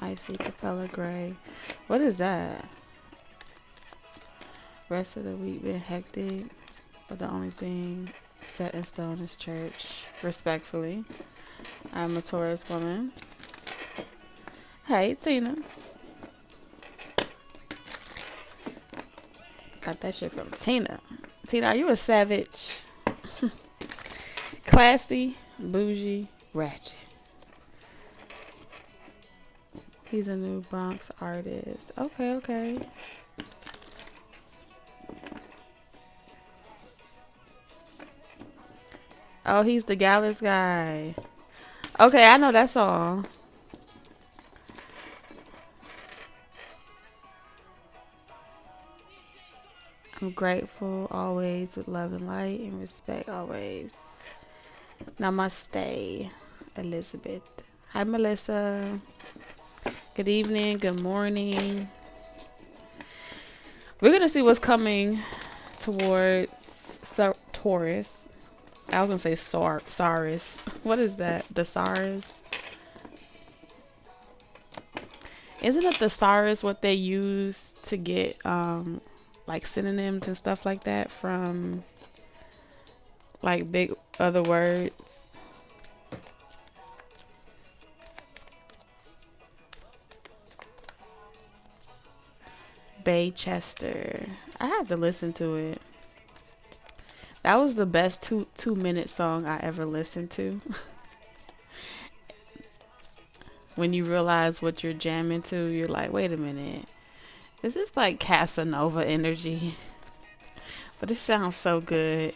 Might see Capella Gray. What is that? Rest of the week been hectic, but the only thing set in stone is church. Respectfully, I'm a Taurus woman. Hey, Tina. Got that shit from Tina. Tina, are you a savage? Classy, bougie, ratchet. He's a new Bronx artist. Okay, okay. Oh, he's the Gallus guy. Okay, I know that song. I'm grateful always with love and light and respect always. Namaste, Elizabeth. Hi, Melissa. Good evening. Good morning. We're going to see what's coming towards Taurus. I was going to say Saurus. What is that? The Saurus? Isn't it the Saurus what they use to get like synonyms and stuff like that from like big other words? Baychester. I have to listen to it. That was the best 2 minute song I ever listened to. When you realize what you're jamming to, you're like, wait a minute. This is like Casanova energy. But it sounds so good.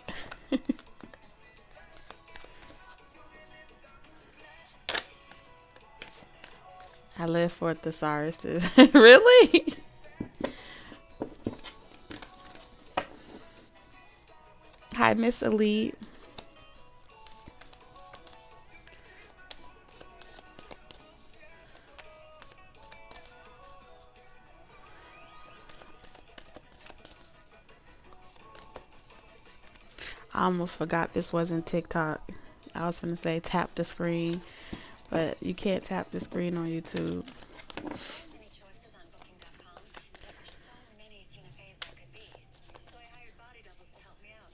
I live for a thesauruses. Really? Hi, Miss Elite. I almost forgot this wasn't TikTok. I was going to say tap the screen, but you can't tap the screen on YouTube.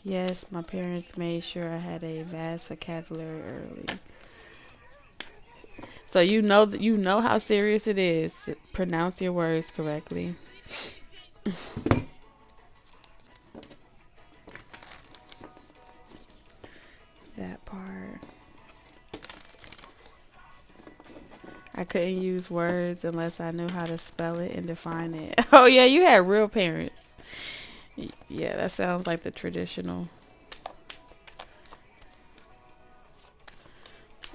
Yes, my parents made sure I had a vast vocabulary early. So you know how serious it is. Pronounce your words correctly. That part. I couldn't use words unless I knew how to spell it and define it. Oh yeah, you had real parents. Yeah, that sounds like the traditional.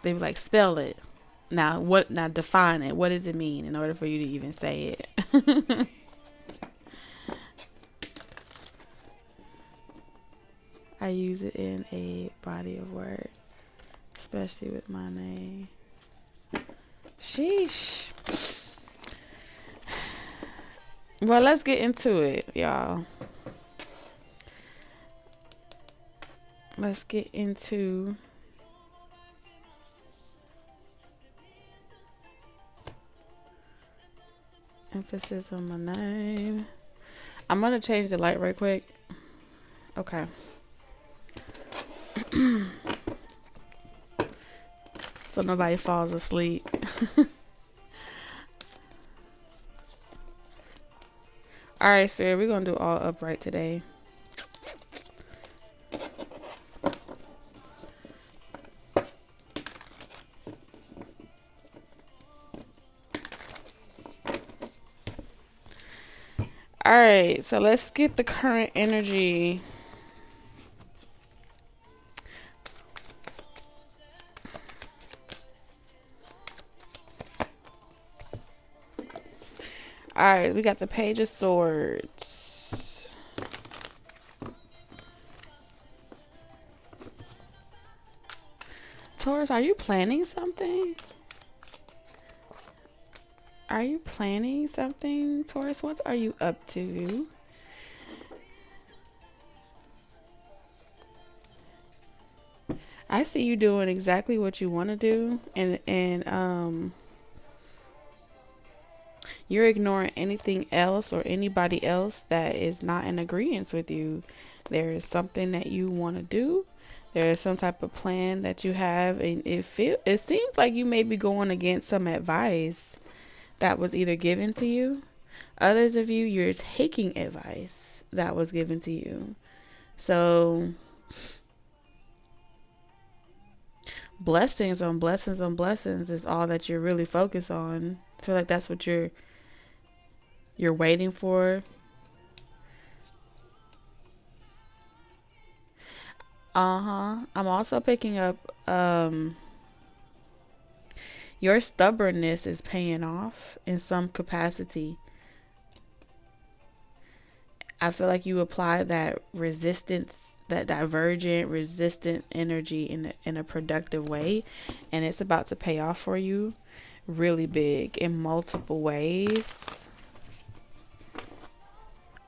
They be like, spell it. Now what? Now define it. What does it mean in order for you to even say it? I use it in a body of work, especially with my name. Sheesh. Well, let's get into it, y'all. Let's get into emphasis on my name. I'm going to change the light right quick. Okay. So nobody falls asleep. All right, Spirit, we're going to do all upright today. All right, so let's get the current energy. All right, we got the Page of Swords. Taurus, are you planning something? Are you planning something, Taurus? What are you up to? I see you doing exactly what you want to do, and You're ignoring anything else or anybody else that is not in agreement with you. There is something that you want to do. There is some type of plan that you have, and it seems like you may be going against some advice that was either given to you. Others of you, you're taking advice that was given to you. So blessings on blessings on blessings is all that you're really focused on. I feel like that's what you're waiting for. I'm also picking up your stubbornness is paying off in some capacity. I feel like you apply that resistance, that divergent, resistant energy in a productive way, and it's about to pay off for you really big in multiple ways.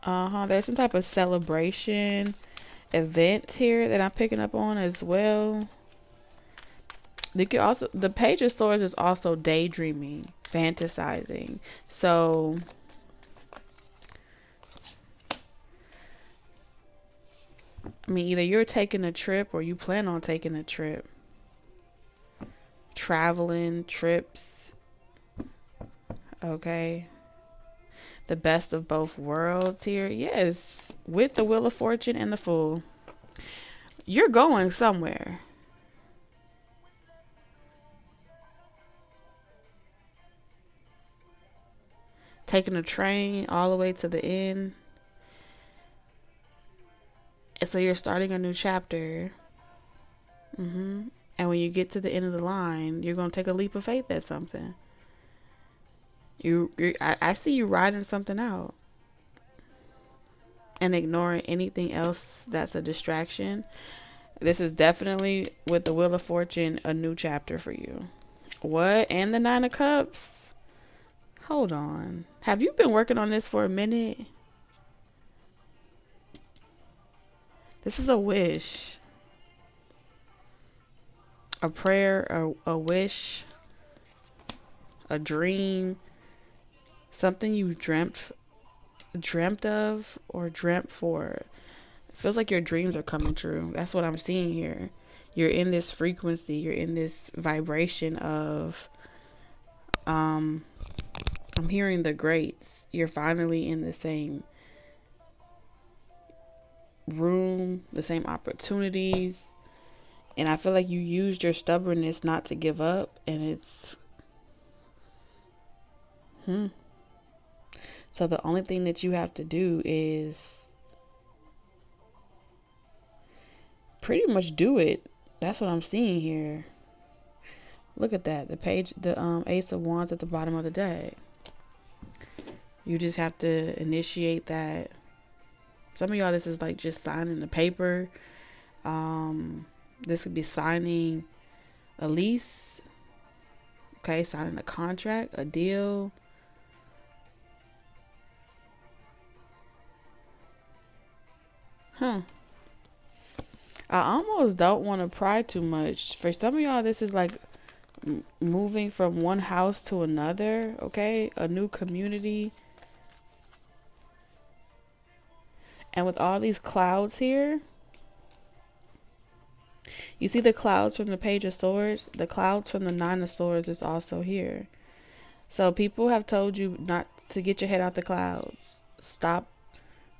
There's some type of celebration event here that I'm picking up on as well. The Page of Swords is also daydreaming, fantasizing. So I mean, either you're taking a trip or you plan on taking a trip. Traveling, trips. Okay. The best of both worlds here. Yes. With the Wheel of Fortune and the Fool. You're going somewhere. Taking a train all the way to the end. And so you're starting a new chapter. And when you get to the end of the line, you're going to take a leap of faith at something. I see you riding something out and ignoring anything else that's a distraction. This is definitely, with the Wheel of Fortune, a new chapter for you. What? And the Nine of Cups? Hold on. Have you been working on this for a minute? This is a wish. A prayer, a wish, a dream. Something you dreamt of or dreamt for. It feels like your dreams are coming true. That's what I'm seeing here. You're in this frequency. You're in this vibration of, I'm hearing the greats. You're finally in the same room, the same opportunities. And I feel like you used your stubbornness not to give up. And it's, So the only thing that you have to do is pretty much do it. That's what I'm seeing here. Look at that. The Ace of Wands at the bottom of the deck. You just have to initiate that. Some of y'all, this is like just signing the paper. This could be signing a lease. Okay, signing a contract, a deal. I almost don't want to pry too much. For some of y'all, this is like moving from one house to another, okay? A new community. And with all these clouds here, you see the clouds from the Page of Swords? The clouds from the Nine of Swords is also here. So people have told you not to get your head out the clouds. Stop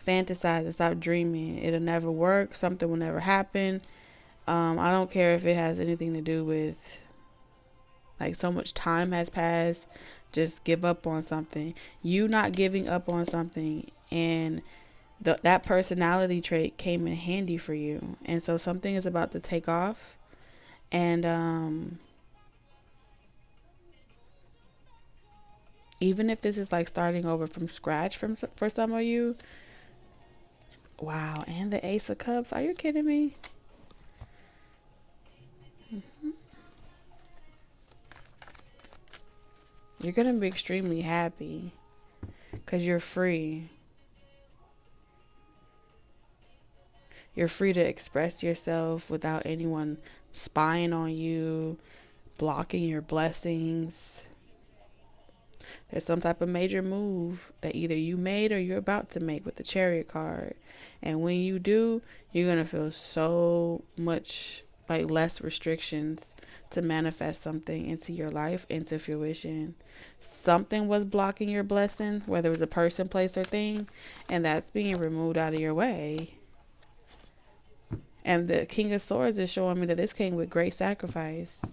fantasizing, stop dreaming. It'll never work. Something will never happen. I don't care if it has anything to do with, like, so much time has passed. Just give up on something. You not giving up on something, and that personality trait came in handy for you. And so something is about to take off. And even if this is like starting over from scratch for some of you. Wow, and the Ace of Cups. Are you kidding me? You're going to be extremely happy because you're free. You're free to express yourself without anyone spying on you, blocking your blessings. There's some type of major move that either you made or you're about to make with the Chariot card. And when you do, you're going to feel so much like less restrictions to manifest something into your life, into fruition. Something was blocking your blessing, whether it was a person, place, or thing, and that's being removed out of your way. And the King of Swords is showing me that this came with great sacrifice.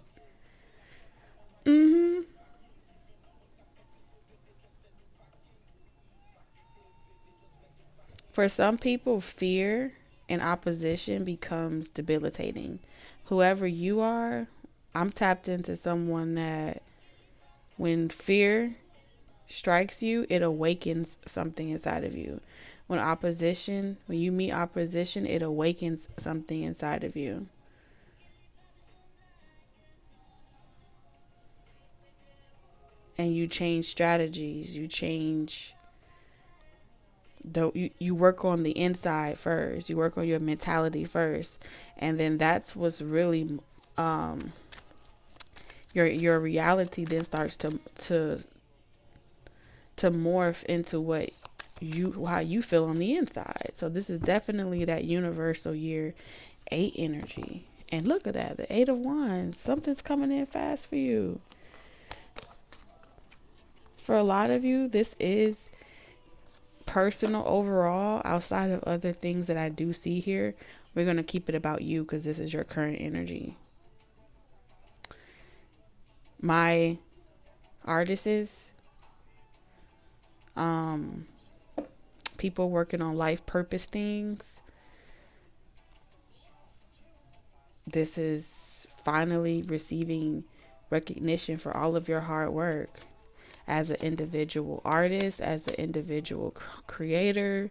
For some people, fear and opposition becomes debilitating. Whoever you are, I'm tapped into someone that when fear strikes you, it awakens something inside of you. When you meet opposition, it awakens something inside of you. And you change strategies, you work on the inside first. You work on your mentality first, and then that's what's really your reality then starts to morph into how you feel on the inside. So this is definitely that universal year 8 energy. And look at that, the 8 of Wands. Something's coming in fast for you. For a lot of you, this is personal overall. Outside of other things that I do see here, we're going to keep it about you because this is your current energy. My artists, people working on life purpose things, this is finally receiving recognition for all of your hard work. As an individual artist, as an individual creator,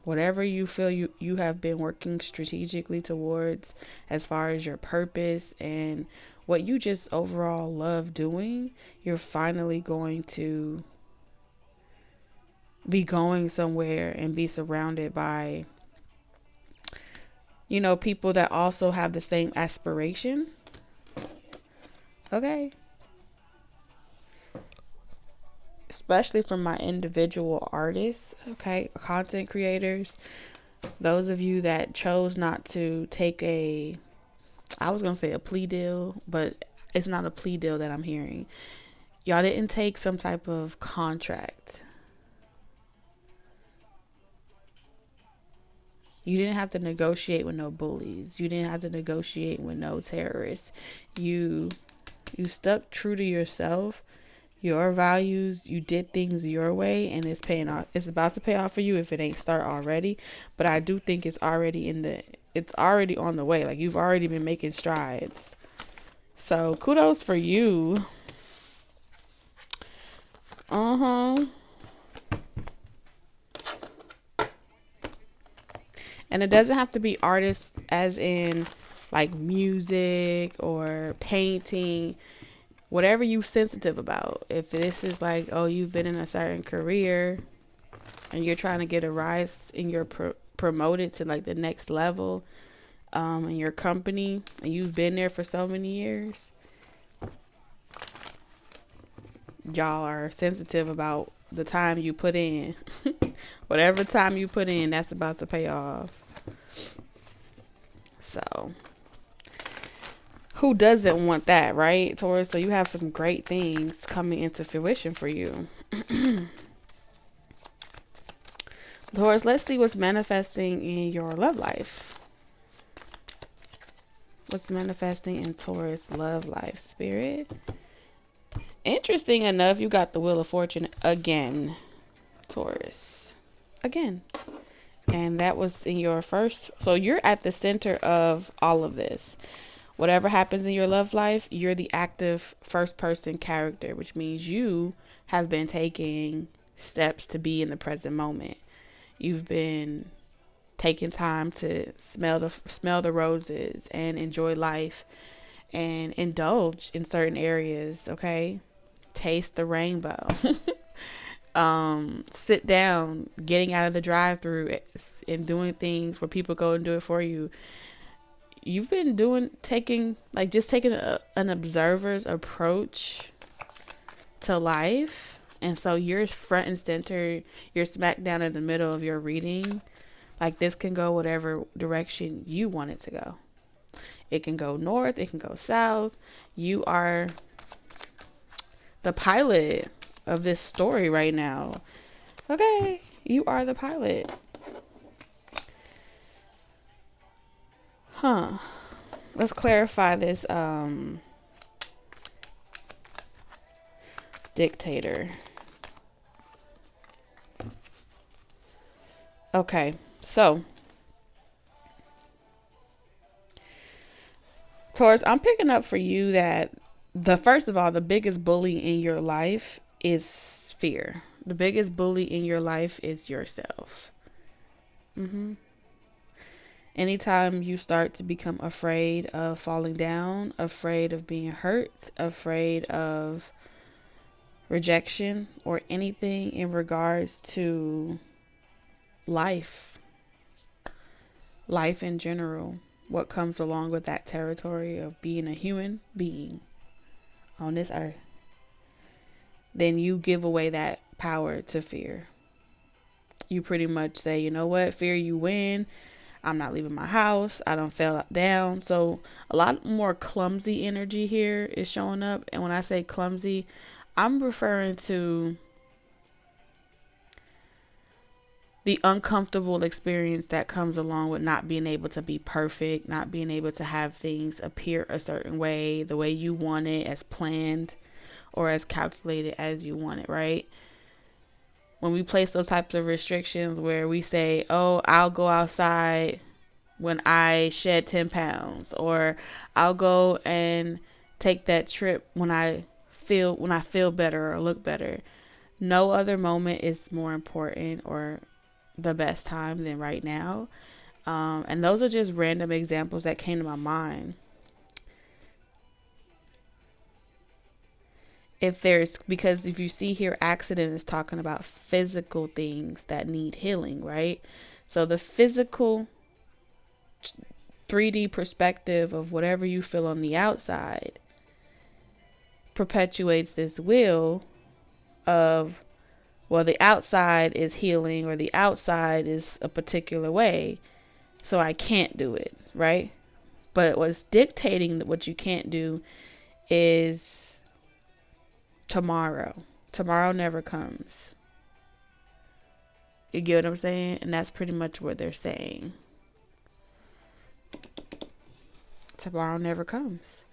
whatever you feel you have been working strategically towards as far as your purpose and what you just overall love doing, you're finally going to be going somewhere and be surrounded by, people that also have the same aspiration. Okay. Especially from my individual artists, okay, content creators, those of you that chose not to take I was going to say a plea deal, but it's not a plea deal that I'm hearing. Y'all didn't take some type of contract. You didn't have to negotiate with no bullies. You didn't have to negotiate with no terrorists. You stuck true to yourself, your values. You did things your way, and it's paying off. It's about to pay off for you if it ain't start already. But I do think it's already on the way. Like, you've already been making strides. So kudos for you. And it doesn't have to be artists as in like music or painting. Whatever you sensitive about. If this is like, you've been in a certain career and you're trying to get a rise and you're promoted to like the next level in your company, and you've been there for so many years, y'all are sensitive about the time you put in. Whatever time you put in, that's about to pay off. So who doesn't want that, right, Taurus? So you have some great things coming into fruition for you. Taurus, let's see what's manifesting in your love life. What's manifesting in Taurus love life, Spirit? Interesting enough, you got the Wheel of Fortune again, Taurus. Again. And that was in your first. So you're at the center of all of this. Whatever happens in your love life, you're the active first person character, which means you have been taking steps to be in the present moment. You've been taking time to smell the roses and enjoy life and indulge in certain areas, okay? Taste the rainbow. Sit down, getting out of the drive-through and doing things where people go and do it for you. You've been taking an observer's approach to life. And so you're front and center, you're smack down in the middle of your reading. Like, this can go whatever direction you want it to go. It can go north, it can go south. You are the pilot of this story right now. Okay, you are the pilot. Let's clarify this dictator. Okay, so Taurus, I'm picking up for you that first of all, the biggest bully in your life is fear. The biggest bully in your life is yourself. Anytime you start to become afraid of falling down, afraid of being hurt, afraid of rejection, or anything in regards to life in general, what comes along with that territory of being a human being on this earth, then you give away that power to fear. You pretty much say, you know what, fear, you win. I'm not leaving my house. I don't fell down. So a lot more clumsy energy here is showing up. And when I say clumsy, I'm referring to the uncomfortable experience that comes along with not being able to be perfect, not being able to have things appear a certain way, the way you want it, as planned or as calculated as you want it, right? When we place those types of restrictions where we say, oh, I'll go outside when I shed 10 pounds, or I'll go and take that trip when I feel better or look better. No other moment is more important or the best time than right now. And those are just random examples that came to my mind. Because if you see here, accident is talking about physical things that need healing, right? So the physical 3D perspective of whatever you feel on the outside perpetuates this will of, well, the outside is healing or the outside is a particular way, so I can't do it, right? But what's dictating what you can't do is tomorrow. Tomorrow never comes. You get what I'm saying? And that's pretty much what they're saying. Tomorrow never comes.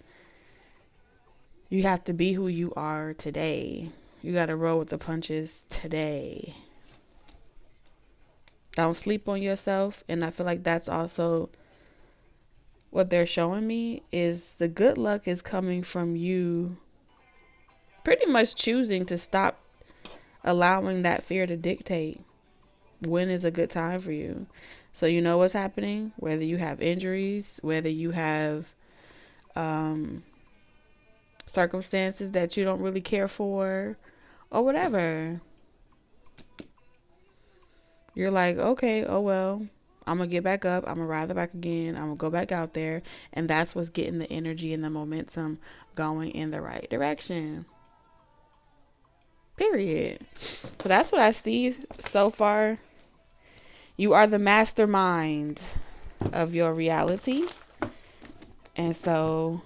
You have to be who you are today. You got to roll with the punches today. Don't sleep on yourself. And I feel like that's also what they're showing me, is the good luck is coming from you pretty much choosing to stop allowing that fear to dictate when is a good time for you. So you know what's happening, whether you have injuries, whether you have circumstances that you don't really care for, or whatever. You're like, okay, oh well, I'm going to get back up. I'm going to ride the bike again. I'm going to go back out there. And that's what's getting the energy and the momentum going in the right direction. Period. So that's what I see so far. You are the mastermind of your reality. And so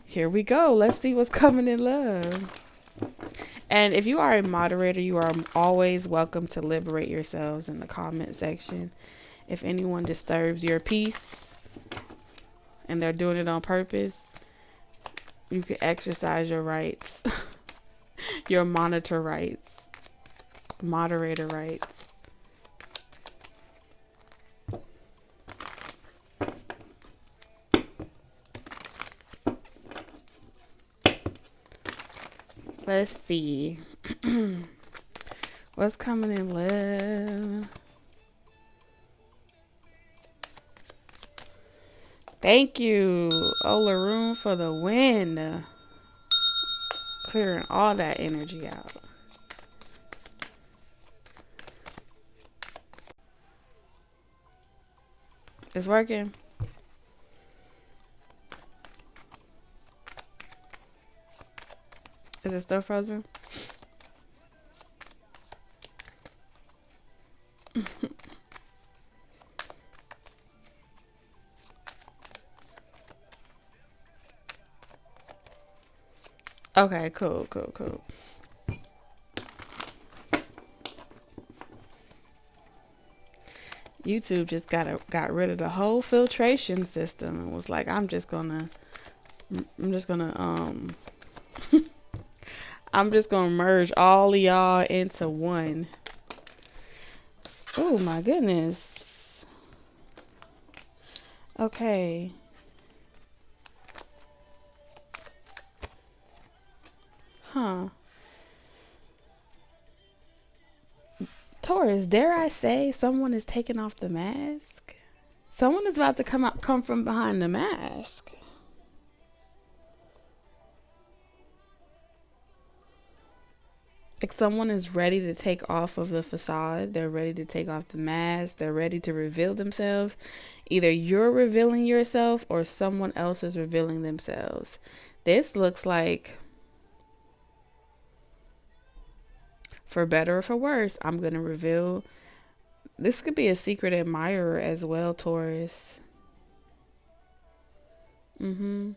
here we go. Let's see what's coming in love. And if you are a moderator, you are always welcome to liberate yourselves in the comment section. If anyone disturbs your peace and they're doing it on purpose, you can exercise your rights. Your moderator rights. Let's see. What's coming in love? Thank you, Olaroon, for the win. Clearing all that energy out. It's working. Is it still frozen? Okay, cool. YouTube just got rid of the whole filtration system and was like, I'm just gonna I'm just gonna merge all of y'all into one. Oh my goodness. Okay. Huh. Taurus, dare I say someone is taking off the mask? Someone is about to come from behind the mask. Like someone is ready to take off of the facade. They're ready to take off the mask. They're ready to reveal themselves. Either you're revealing yourself or someone else is revealing themselves. This looks like, for better or for worse, I'm going to reveal. This could be a secret admirer as well, Taurus. And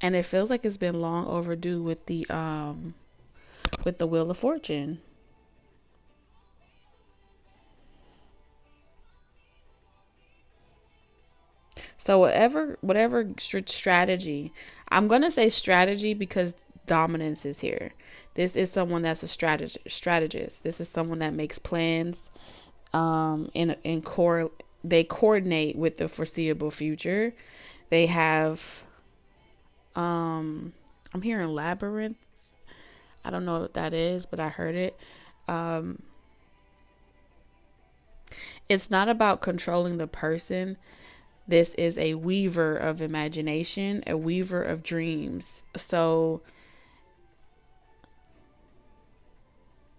it feels like it's been long overdue with the Wheel of Fortune. So whatever strategy, I'm going to say strategy because dominance is here. This is someone that's a strategist. This is someone that makes plans, they coordinate with the foreseeable future. They have, I'm hearing labyrinths. I don't know what that is, but I heard it. It's not about controlling the person. This is a weaver of imagination, a weaver of dreams. So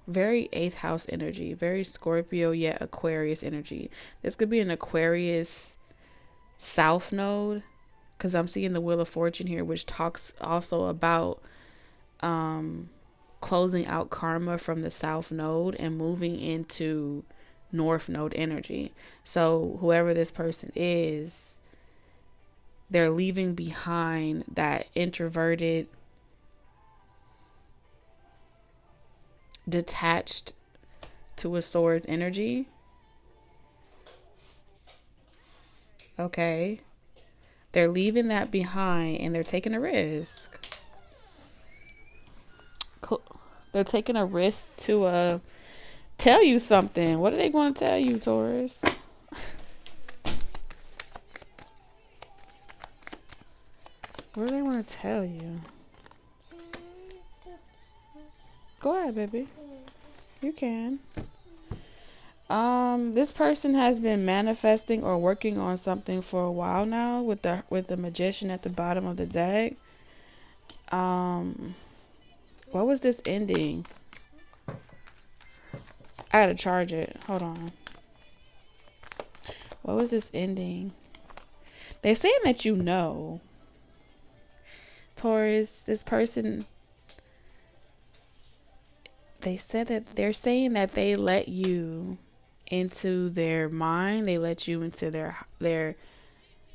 very 8th house energy, very Scorpio yet Aquarius energy. This could be an Aquarius south node, because I'm seeing the Wheel of Fortune here, which talks also about closing out karma from the south node and moving into north node energy. So whoever this person is, they're leaving behind that introverted, detached to a source energy. Okay. They're leaving that behind and they're taking a risk. Cool. They're taking a risk to tell you something. What are they going to tell you, Taurus? What do they want to tell you? Go ahead, baby. You can. This person has been manifesting or working on something for a while now with the Magician at the bottom of the deck. What was this ending? I gotta charge it. Hold on. What was this ending? They're saying that you know. Taurus, this person, they're saying that they let you into their mind. They let you into their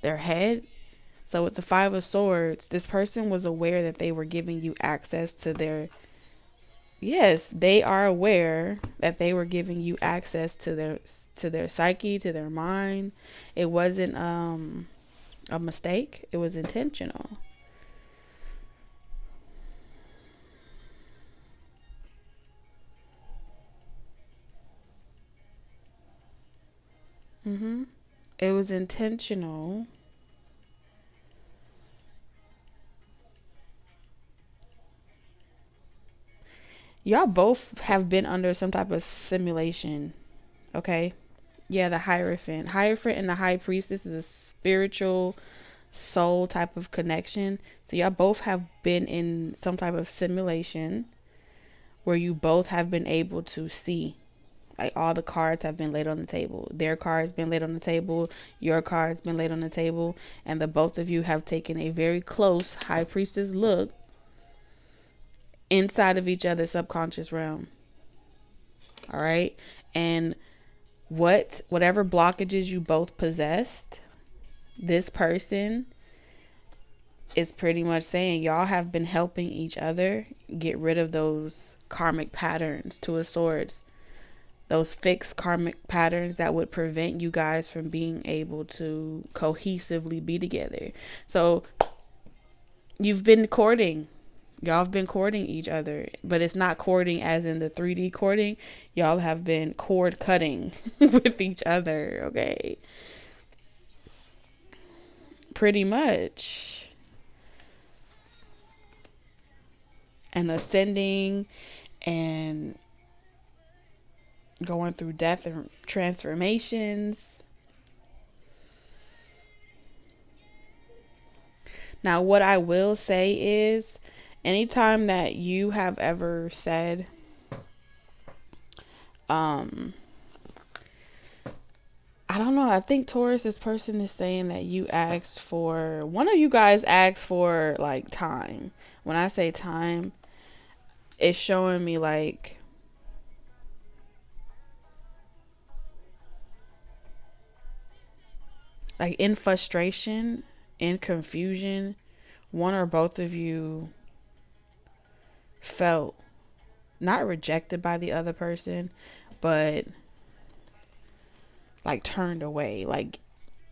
head. So with the 5 of Swords, this person was aware that they were giving you access to their, yes, they are aware that they were giving you access to their psyche, to their mind. It wasn't a mistake. It was intentional. It was intentional. Y'all both have been under some type of simulation. Okay? Yeah, the Hierophant. Hierophant and the High Priestess is a spiritual soul type of connection. So y'all both have been in some type of simulation where you both have been able to see. Like all the cards have been laid on the table. Their card's been laid on the table. Your card's been laid on the table. And the both of you have taken a very close high priestess look inside of each other's subconscious realm. All right. And whatever blockages you both possessed, this person is pretty much saying y'all have been helping each other get rid of those karmic patterns, Two of Swords, those fixed karmic patterns that would prevent you guys from being able to cohesively be together. So you've been courting. Y'all have been courting each other, but it's not courting as in the 3D courting. Y'all have been cord cutting with each other, okay? Pretty much. And ascending and going through death and transformations. Now, what I will say is, anytime that you have ever said, I don't know, I think Taurus, this person is saying that you asked for, one of you guys asked for like time. When I say time, it's showing me like in frustration, in confusion, one or both of you felt not rejected by the other person, but like turned away. Like,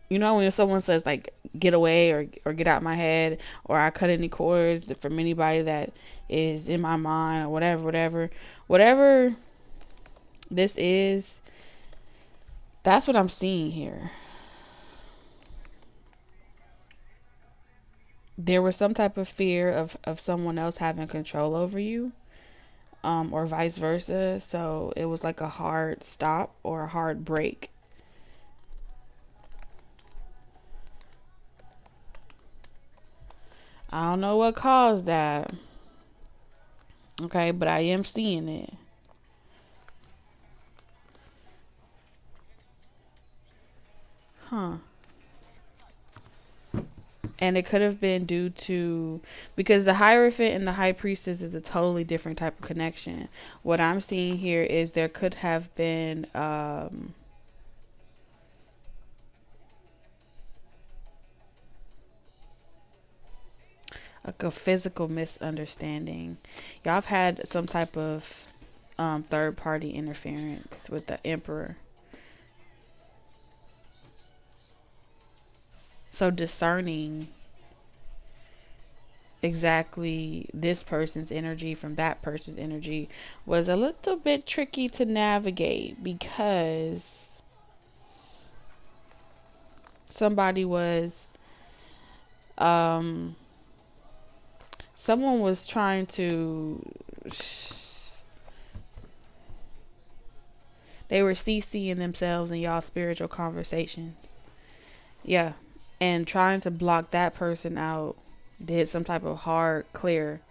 you know, when someone says like get away or get out my head, or I cut any cords from anybody that is in my mind, or whatever this is, that's what I'm seeing here. There was some type of fear of someone else having control over you, or vice versa. So it was like a hard stop or a hard break. I don't know what caused that. Okay, but I am seeing it. Huh. And it could have been due to, because the Hierophant and the High Priestess is a totally different type of connection. What I'm seeing here is there could have been like a physical misunderstanding. Y'all have had some type of third party interference with the Emperor. So discerning exactly this person's energy from that person's energy was a little bit tricky to navigate, because somebody was someone was trying to, they were CCing themselves in y'all spiritual conversations. Yeah. And trying to block that person out did some type of hard clear.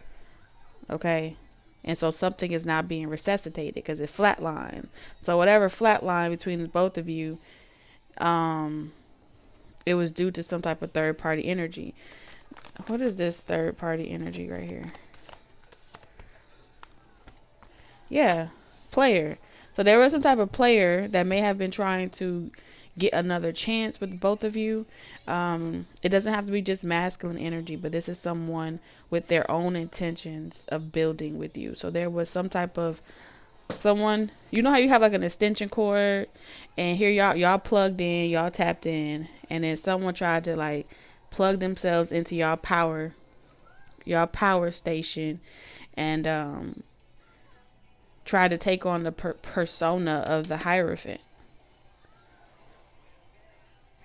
Okay. And so something is now being resuscitated because it flatlined. So whatever flatlined between the both of you, it was due to some type of third party energy. What is this third party energy right here? Yeah. Player. So there was some type of player that may have been trying to get another chance with both of you. It doesn't have to be just masculine energy, but this is someone with their own intentions of building with you. So there was some type of someone, you know how you have like an extension cord, and here y'all plugged in, y'all tapped in, and then someone tried to like plug themselves into y'all power station, and try to take on the persona of the Hierophant.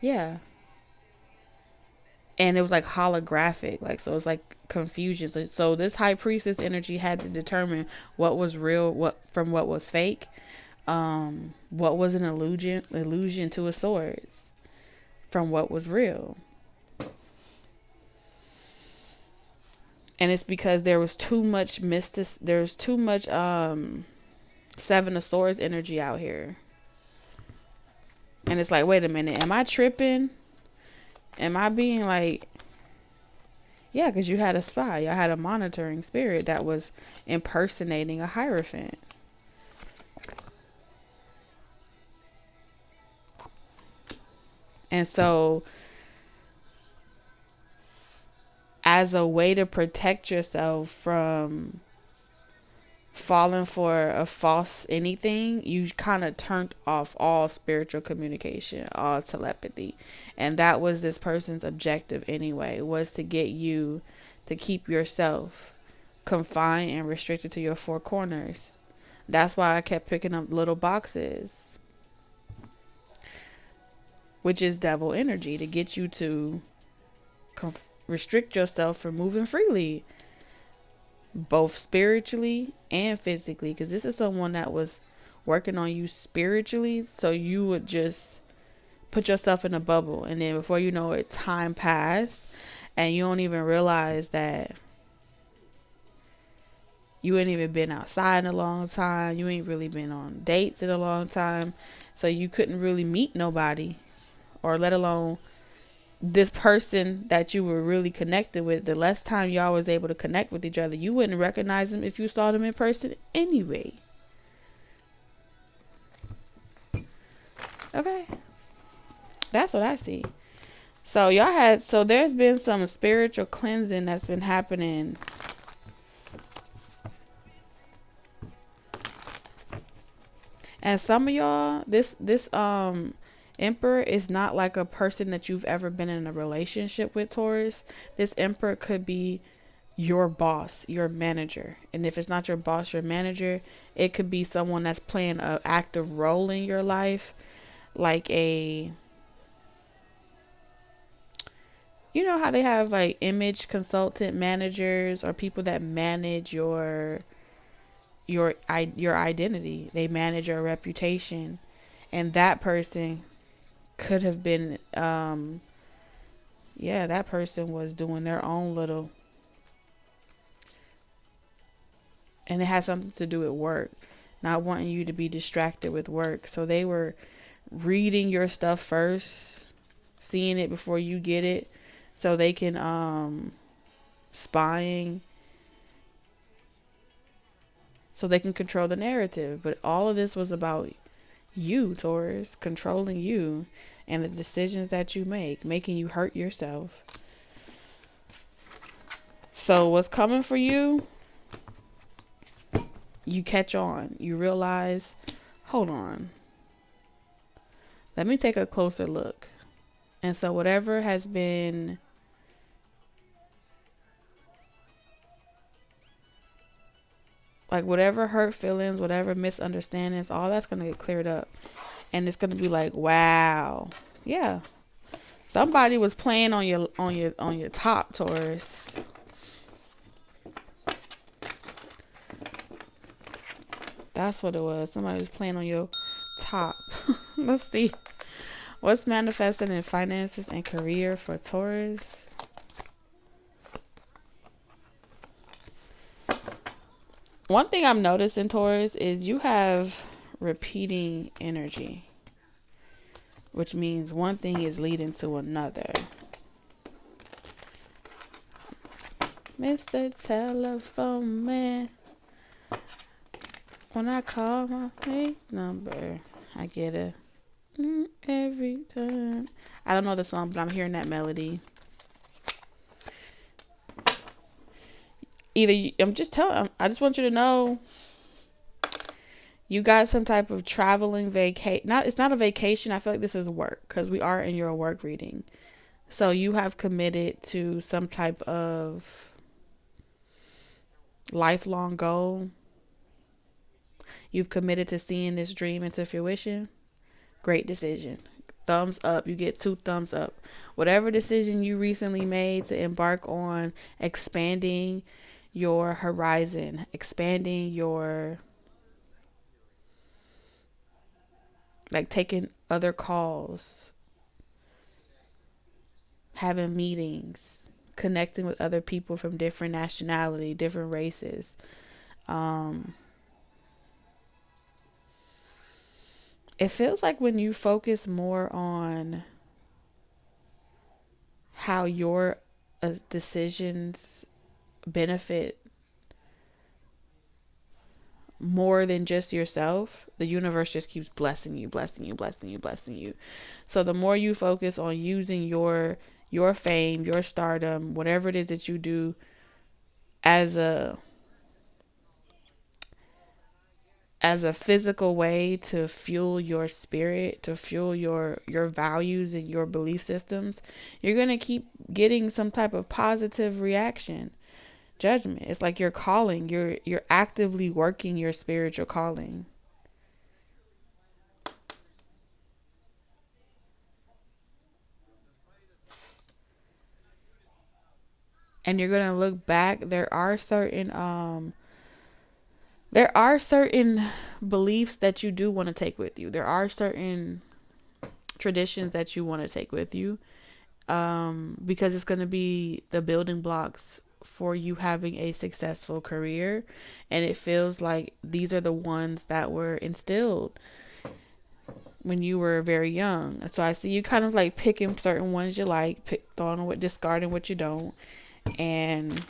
Yeah. And it was like holographic, like, so it's like confusion. So this High Priestess energy had to determine what was real, what was fake, what was an illusion to a swords from what was real. And it's because there was too much Seven of Swords energy out here. And it's like, wait a minute, am I tripping? Am I being like, yeah, because you had a spy. Y'all had a monitoring spirit that was impersonating a Hierophant. And so, as a way to protect yourself from falling for a false anything, you kind of turned off all spiritual communication, all telepathy. And that was this person's objective anyway, was to get you to keep yourself confined and restricted to your four corners. That's why I kept picking up little boxes, which is devil energy, to get you to restrict yourself from moving freely, both spiritually and physically, because this is someone that was working on you spiritually, so you would just put yourself in a bubble, and then before you know it, time passed and you don't even realize that you ain't even been outside in a long time, you ain't really been on dates in a long time, so you couldn't really meet nobody, or let alone this person that you were really connected with. The less time y'all was able to connect with each other, you wouldn't recognize them if you saw them in person anyway. Okay, that's what I see. So there's been some spiritual cleansing that's been happening. And some of y'all, this Emperor is not like a person that you've ever been in a relationship with, Taurus. This Emperor could be your boss, your manager. And if it's not your boss, your manager, it could be someone that's playing an active role in your life. Like you know how they have like image consultant managers, or people that manage your identity. They manage your reputation. And that person could have been that person was doing their own little, and it has something to do with work, not wanting you to be distracted with work. So they were reading your stuff first, seeing it before you get it, so they can spying, so they can control the narrative. But all of this was about you, Taurus, controlling you and the decisions that you make, making you hurt yourself. So what's coming for you, you catch on, you realize, hold on, let me take a closer look. And so whatever has been like, whatever hurt feelings, whatever misunderstandings, all that's going to get cleared up. And it's going to be like, wow, yeah, somebody was playing on your top, Taurus. That's what it was. Somebody was playing on your top. Let's see. What's manifesting in finances and career for Taurus? One thing I'm noticing, Taurus, is you have repeating energy, which means one thing is leading to another. Mr. Telephone Man, when I call my fake number, I get a every time. I don't know the song, but I'm hearing that melody. I just want you to know, you got some type of traveling vacation. It's not a vacation. I feel like this is work, because we are in your work reading. So you have committed to some type of lifelong goal. You've committed to seeing this dream into fruition. Great decision. Thumbs up. You get 2 thumbs up. Whatever decision you recently made to embark on expanding your horizon, expanding your, like, taking other calls, having meetings, connecting with other people from different nationality, different races, it feels like when you focus more on how your decisions benefit more than just yourself, the universe just keeps blessing you, blessing you, blessing you, blessing you. So the more you focus on using your fame, your stardom, whatever it is that you do as a physical way to fuel your spirit, to fuel your values and your belief systems, you're going to keep getting some type of positive reaction. Judgment. It's like you're calling, you're actively working your spiritual calling. And you're going to look back, there are certain beliefs that you do want to take with you. There are certain traditions that you want to take with you, because it's going to be the building blocks for you having a successful career. And it feels like these are the ones that were instilled when you were very young. So I see you kind of like picking certain ones you like, discarding what you don't. And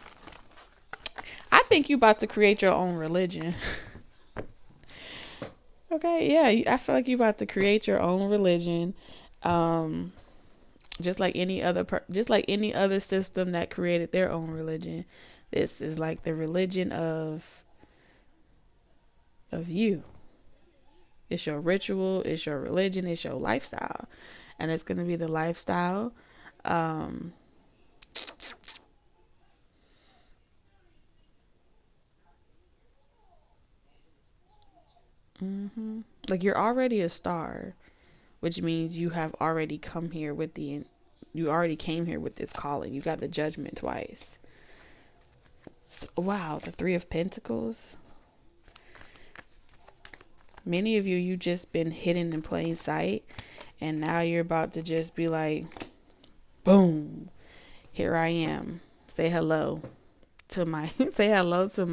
I think you about to create your own religion. Okay, yeah, I feel like you about to create your own religion. Just like any other system that created their own religion. This is like the religion of you. It's your ritual, it's your religion, it's your lifestyle. And it's going to be the lifestyle. Like you're already a star, which means you have already come here with you already came here with this calling. You got the judgment twice. So, wow, the 3 of Pentacles. Many of you just been hidden in plain sight, and now you're about to just be like, boom, here I am. Say hello to my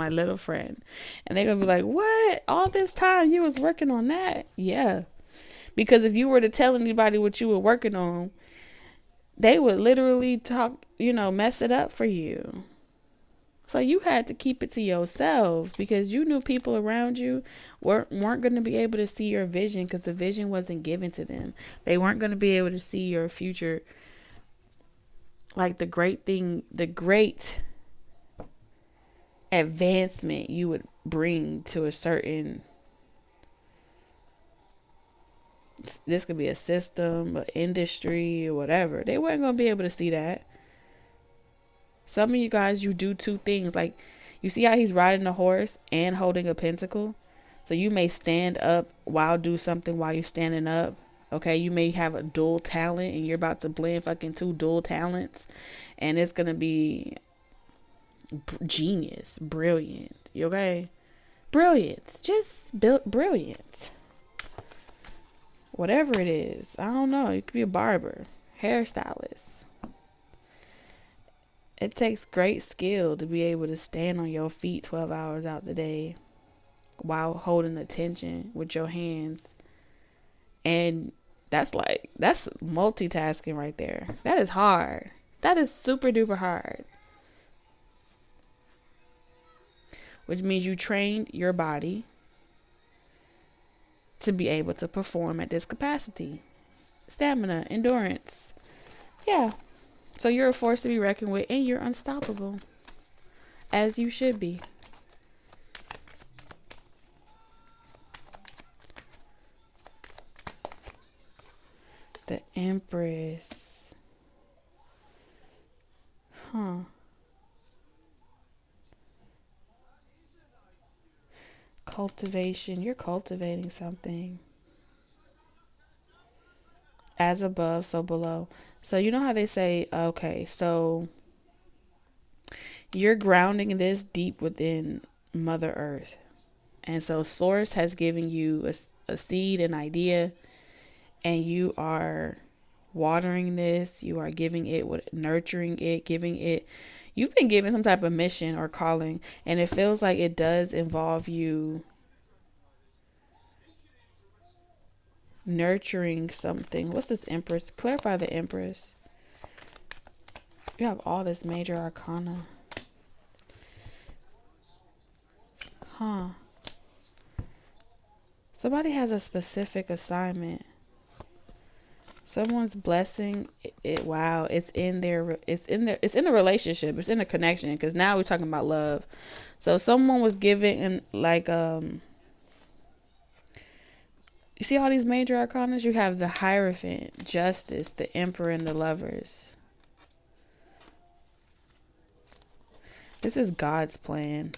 little friend. And they're gonna be like, what? All this time you was working on that? Yeah. Because if you were to tell anybody what you were working on, they would literally mess it up for you. So you had to keep it to yourself, because you knew people around you weren't going to be able to see your vision, because the vision wasn't given to them. They weren't going to be able to see your future, like the great advancement you would bring to a certain, this could be a system, an industry, or whatever. They weren't going to be able to see that. Some of you guys, you do 2 things. Like, you see how he's riding a horse and holding a pentacle? So you may stand up do something while you're standing up. Okay, you may have a dual talent and you're about to blend fucking 2 dual talents. And it's going to be genius, brilliant. You okay? Brilliance. Just brilliance. Whatever it is. I don't know. You could be a barber, hairstylist. It takes great skill to be able to stand on your feet 12 hours out the day while holding attention with your hands. And that's multitasking right there. That is hard. That is super duper hard. Which means you trained your body to be able to perform at this capacity. Stamina, endurance. Yeah. So you're a force to be reckoned with, and you're unstoppable. As you should be. The Empress. Huh. Cultivation. You're cultivating something. As above, so below. So you know how they say, okay, so you're grounding this deep within Mother Earth. And so Source has given you a seed, an idea, and you are watering this. You are giving it, nurturing it, giving it. You've been given some type of mission or calling, and it feels like it does involve you nurturing something. What's this Empress? Clarify the Empress. You have all this major arcana. Huh. Somebody has a specific assignment. Someone's blessing it. Wow, it's in their it's in a relationship. It's in a connection, because now we're talking about love. So someone was giving, and like you see all these major arcanas? You have the Hierophant, Justice, the Emperor, and the Lovers. This is God's plan.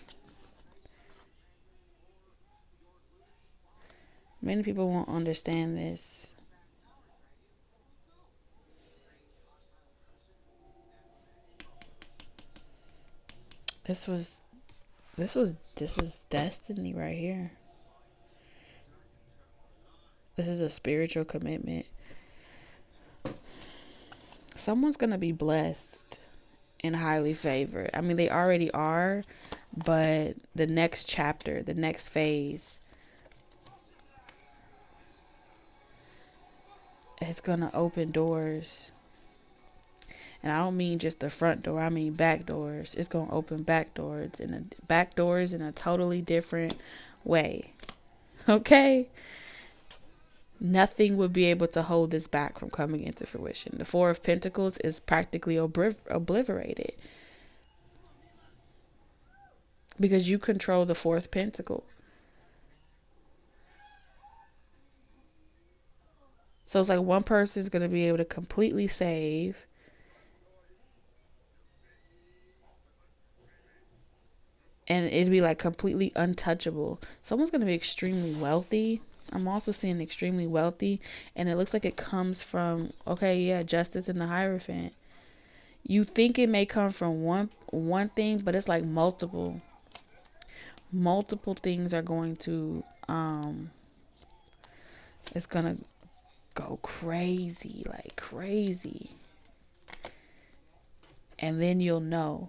Many people won't understand this. This is destiny right here. This is a spiritual commitment. Someone's going to be blessed and highly favored. I mean, they already are, but the next chapter, the next phase, it's going to open doors. And I don't mean just the front door. I mean back doors. It's going to open back doors in a totally different way. Okay? Nothing would be able to hold this back from coming into fruition. The Four of Pentacles is practically obliterated, because you control the fourth pentacle. So it's like one person is going to be able to completely save, and it'd be like completely untouchable. Someone's going to be extremely wealthy. I'm also seeing extremely wealthy, and it looks like it comes from, Justice and the Hierophant. You think it may come from one thing, but it's like multiple things are going to it's gonna go crazy, like crazy. And then you'll know.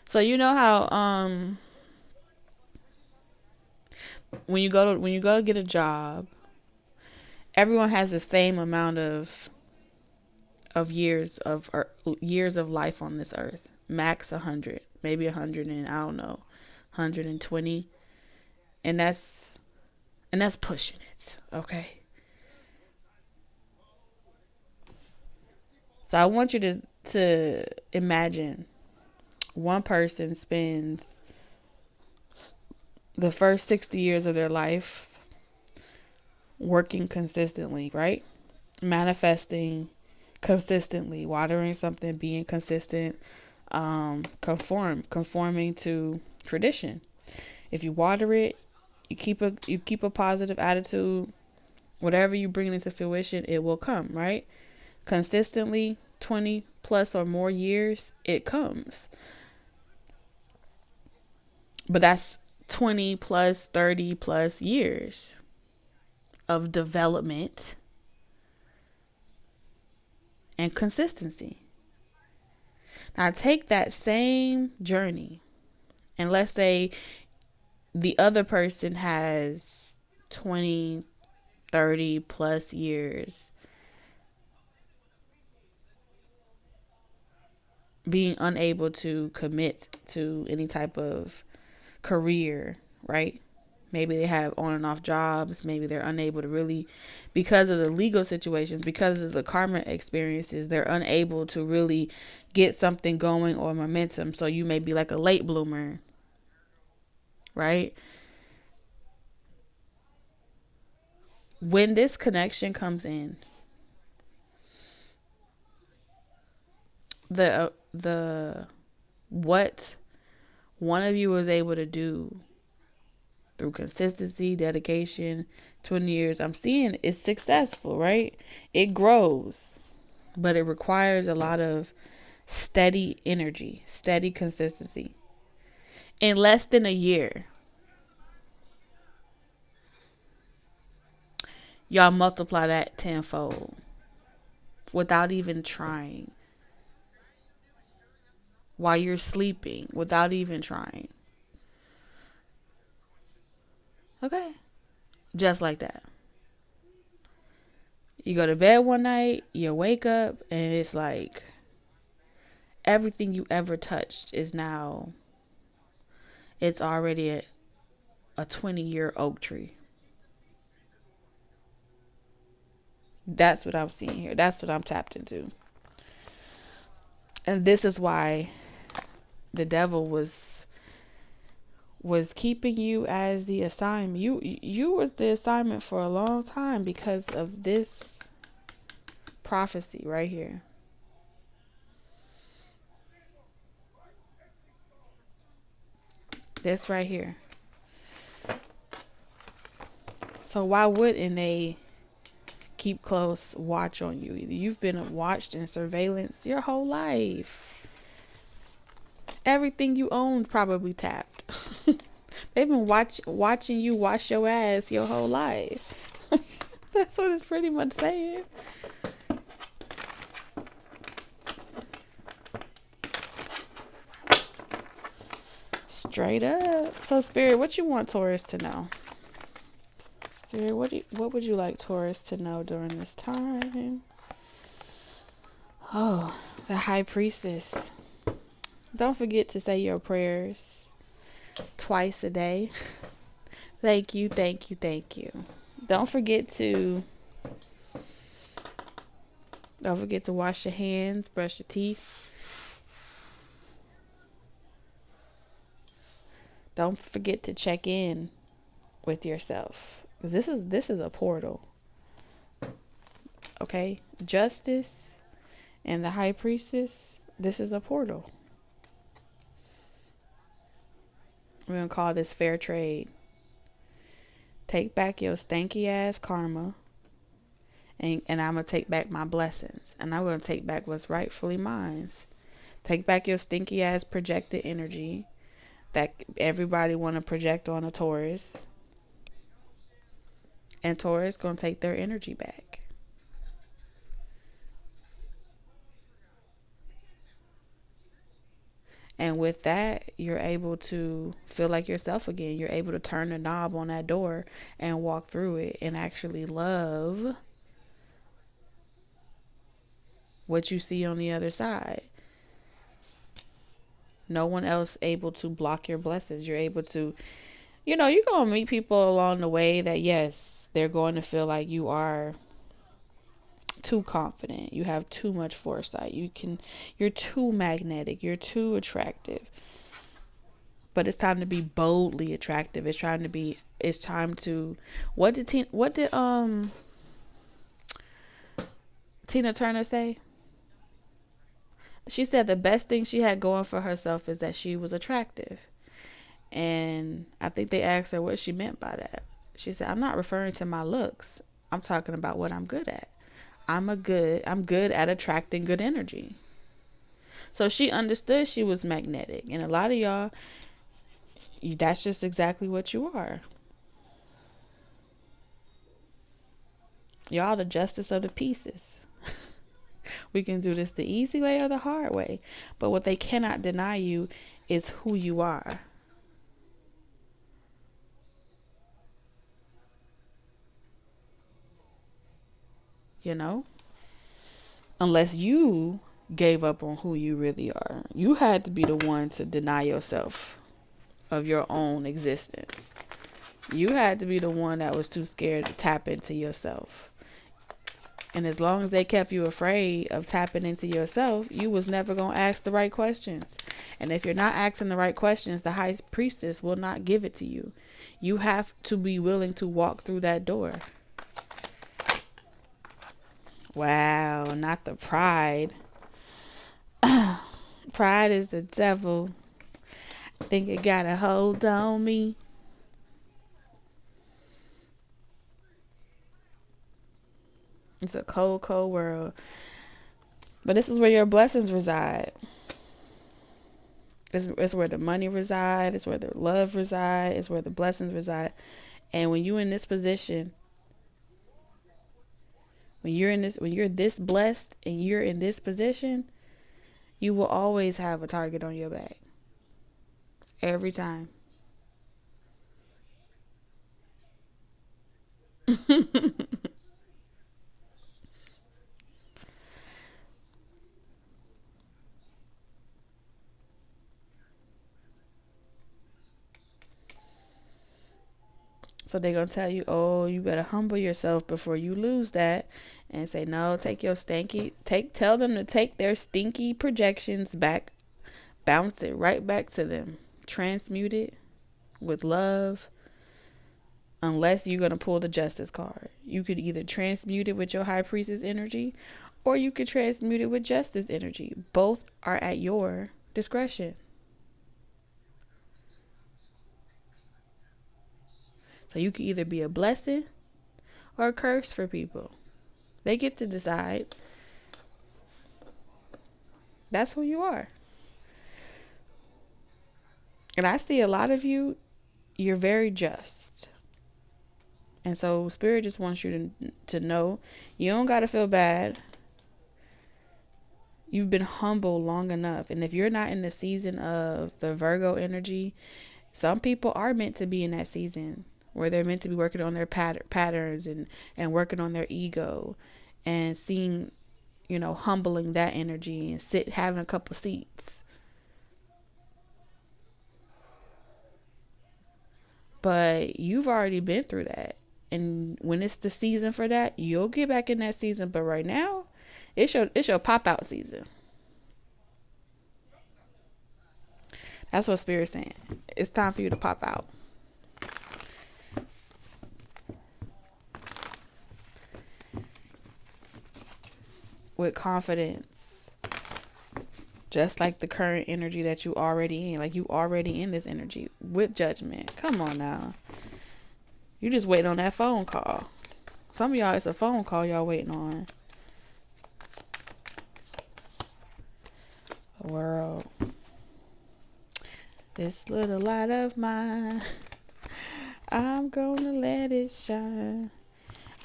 So you know how when you go to get a job, everyone has the same amount of years of life on this earth. Max 100, maybe 100 and I don't know, 120. And that's pushing it, okay? So I want you to imagine one person spends the first 60 years of their life working consistently, right? Manifesting consistently, watering something, being consistent, conforming to tradition. If you water it, you keep a positive attitude, whatever you bring into fruition, it will come, right? Consistently, 20 plus or more years, it comes. But that's 20 plus, 30 plus years of development and consistency. Now take that same journey, and let's say the other person has 20, 30 plus years being unable to commit to any type of career, right? Maybe they have on and off jobs. Maybe they're unable to really, because of the legal situations, because of the karma experiences, they're unable to really get something going or momentum. So you may be like a late bloomer, right? When this connection comes in, the what one of you was able to do through consistency, dedication, 20 years, I'm seeing it's successful, right? It grows, but it requires a lot of steady energy, steady consistency. In less than a year, y'all multiply that tenfold without even trying. while you're sleeping without even trying. Okay? Just like that. You go to bed one night, you wake up, and it's like everything you ever touched is now, it's already a 20-year oak tree. That's what I'm seeing here. That's what I'm tapped into. And this is why the devil was keeping you as the assignment. You was the assignment for a long time because of this prophecy right here. This right here. So why wouldn't they keep close watch on you? You've been watched and surveillance your whole life. Everything you owned probably tapped. They've been watching you wash your ass your whole life. That's what it's pretty much saying. Straight up. So Spirit, what you want Taurus to know? Spirit, what would you like Taurus to know during this time? Oh, the High Priestess. Don't forget to say your prayers twice a day. Thank you, thank you, thank you. Don't forget to wash your hands, brush your teeth. Don't forget to check in with yourself. This is a portal. Okay? Justice and the High Priestess, this is a portal. We're going to call this fair trade. Take back your stanky ass karma. And I'm going to take back my blessings. And I'm going to take back what's rightfully mine. Take back your stinky ass projected energy that everybody want to project on a Taurus. And Taurus going to take their energy back. And with that, you're able to feel like yourself again. You're able to turn the knob on that door and walk through it and actually love what you see on the other side. No one else able to block your blessings. You're able to, you're going to meet people along the way that, yes, they're going to feel like you are too confident. You have too much foresight. You're too magnetic. You're too attractive. But it's time to be boldly attractive. It's time to, what did Tina Turner say? She said the best thing she had going for herself is that she was attractive. And I think they asked her what she meant by that. She said, I'm not referring to my looks. I'm talking about what I'm good at. I'm good at attracting good energy. So she understood she was magnetic. And a lot of y'all, that's just exactly what you are. Y'all the justice of the pieces. We can do this the easy way or the hard way. But what they cannot deny you is who you are. Unless you gave up on who you really are. You had to be the one to deny yourself of your own existence. You had to be the one that was too scared to tap into yourself. And as long as they kept you afraid of tapping into yourself, you was never going to ask the right questions. And if you're not asking the right questions, the High Priestess will not give it to you. You have to be willing to walk through that door. Wow, not the pride. Pride is the devil. I think it got a hold on me. It's a cold, cold world. But this is where your blessings reside. It's where the money reside. It's where the love reside. It's where the blessings reside. And when you're in this position, when you're this blessed and you're in this position, You will always have a target on your back. Every time. So they're going to tell you, oh, you better humble yourself before you lose that. And say, no, tell them to take their stinky projections back, bounce it right back to them. Transmute it with love. Unless you're going to pull the justice card. You could either transmute it with your high priestess energy, or you could transmute it with justice energy. Both are at your discretion. So you could either be a blessing or a curse for people. They get to decide. That's who you are. And I see a lot of you, you're very just. And so Spirit just wants you to know you don't got to feel bad. You've been humble long enough. And if you're not in the season of the Virgo energy, some people are meant to be in that season where they're meant to be working on their patterns and working on their ego and seeing, humbling that energy and having a couple seats. But you've already been through that. And when it's the season for that, you'll get back in that season. But right now, it's your pop out season. That's what Spirit's saying. It's time for you to pop out. With confidence. Just like the current energy that you already in. Like you already in this energy. With judgment. Come on now. You just waiting on that phone call. Some of y'all, it's a phone call y'all waiting on. World. This little light of mine, I'm gonna let it shine.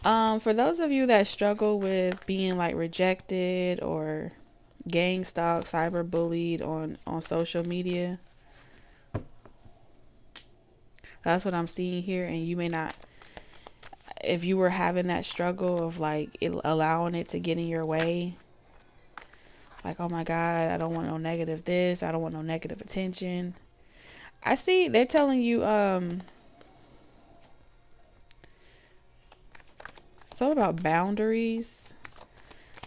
For those of you that struggle with being like rejected or gang stalked, cyber bullied on social media, that's what I'm seeing here. And you may not, if you were having that struggle of like allowing it to get in your way, like, oh my God, I don't want no negative this, I don't want no negative attention. I see they're telling you it's all about boundaries.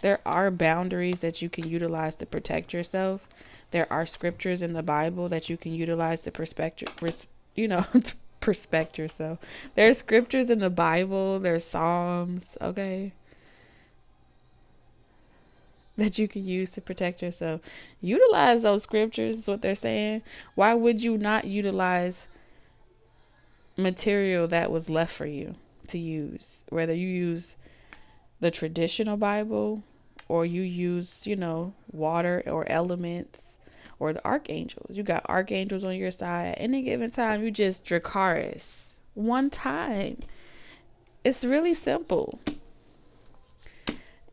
There are boundaries that you can utilize to protect yourself. There are scriptures in the Bible that you can utilize to to respect yourself. There's scriptures in the Bible, there's Psalms, okay, that you can use to protect yourself. Utilize those scriptures is what they're saying. Why would you not utilize material that was left for you to use? Whether you use the traditional Bible or you use, water or elements or the archangels. You got archangels on your side. At any given time, you just Dracarys one time. It's really simple.